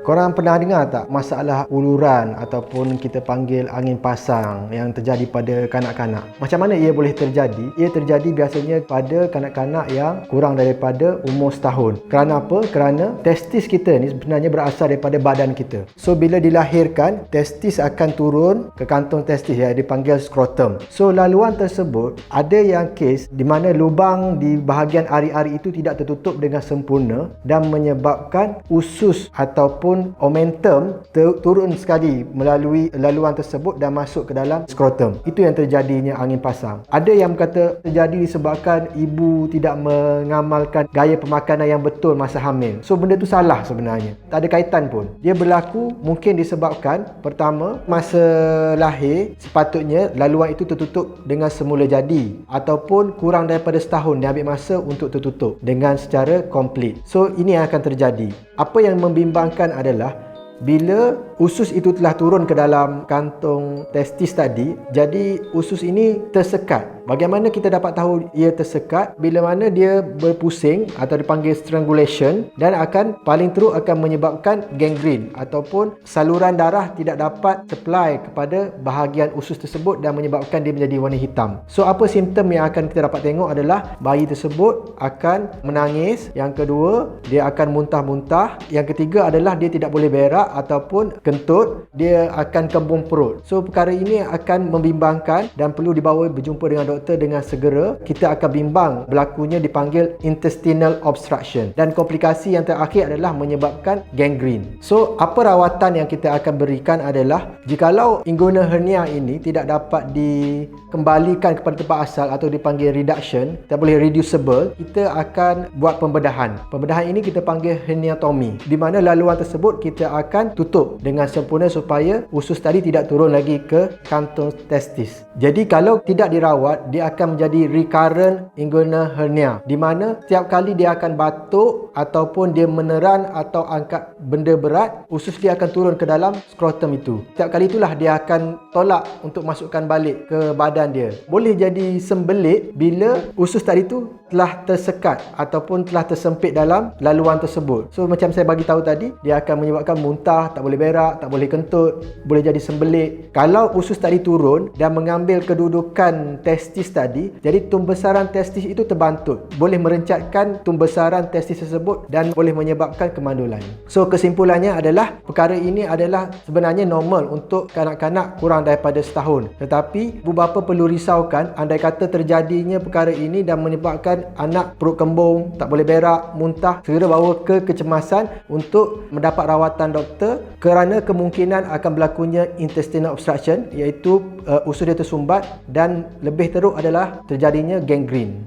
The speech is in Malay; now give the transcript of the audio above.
Korang pernah dengar tak masalah uluran ataupun kita panggil angin pasang yang terjadi pada kanak-kanak? Macam mana ia boleh terjadi? Ia terjadi biasanya pada kanak-kanak yang kurang daripada umur setahun. Kerana apa? Kerana testis kita ni sebenarnya berasal daripada badan kita. So bila dilahirkan, testis akan turun ke kantung testis yang dipanggil skrotum. So laluan tersebut ada yang kes di mana lubang di bahagian ari-ari itu tidak tertutup dengan sempurna dan menyebabkan usus ataupun momentum turun sekali melalui laluan tersebut dan masuk ke dalam skrotum. Itu yang terjadinya angin pasang. Ada yang berkata terjadi disebabkan ibu tidak mengamalkan gaya pemakanan yang betul masa hamil. So benda tu salah sebenarnya. Tak ada kaitan pun. Dia berlaku mungkin disebabkan pertama, masa lahir sepatutnya laluan itu tertutup dengan semula jadi ataupun kurang daripada setahun dia ambil masa untuk tertutup dengan secara komplit. So ini yang akan terjadi. Apa yang membimbangkan adalah bila usus itu telah turun ke dalam kantung testis tadi, jadi usus ini tersekat. Bagaimana kita dapat tahu ia tersekat? Bila mana dia berpusing atau dipanggil strangulation dan paling teruk akan menyebabkan gangrene ataupun saluran darah tidak dapat supply kepada bahagian usus tersebut dan menyebabkan dia menjadi warna hitam. So apa simptom yang akan kita dapat tengok adalah bayi tersebut akan menangis, yang kedua dia akan muntah-muntah, yang ketiga adalah dia tidak boleh berak ataupun kentut, dia akan kembung perut. So perkara ini akan membimbangkan dan perlu dibawa berjumpa dengan doktor dengan segera. Kita akan bimbang berlakunya dipanggil intestinal obstruction dan komplikasi yang terakhir adalah menyebabkan gangrene. So apa rawatan yang kita akan berikan adalah jikalau inguinal hernia ini tidak dapat dikembalikan kepada tempat asal atau dipanggil reduction, tak boleh reducible, kita akan buat pembedahan. Pembedahan ini kita panggil herniatomy, di mana laluan tersebut kita akan tutup dengan sempurna supaya usus tadi tidak turun lagi ke kantung testis. Jadi kalau tidak dirawat, dia akan menjadi recurrent inguinal hernia, di mana setiap kali dia akan batuk ataupun dia meneran atau angkat benda berat, usus dia akan turun ke dalam skrotum itu. Setiap kali itulah dia akan tolak untuk masukkan balik ke badan dia. Boleh jadi sembelit bila usus tadi tu telah tersekat ataupun telah tersempit dalam laluan tersebut. So macam saya bagi tahu tadi, dia akan menyebabkan muntah, tak boleh berak, tak boleh kentut, boleh jadi sembelit. Kalau usus tadi turun dan mengambil kedudukan testis tadi, jadi tumbesaran testis itu terbantut, boleh merencatkan tumbesaran testis tersebut dan boleh menyebabkan kemandulan. So kesimpulannya adalah perkara ini adalah sebenarnya normal untuk kanak-kanak kurang daripada setahun, tetapi ibu bapa perlu risaukan andai kata terjadinya perkara ini dan menyebabkan anak perut kembung, tak boleh berak, muntah, segera bawa ke kecemasan untuk mendapat rawatan doktor kerana kemungkinan akan berlakunya intestinal obstruction, iaitu usus dia tersumbat dan lebih teruk adalah terjadinya gangrene.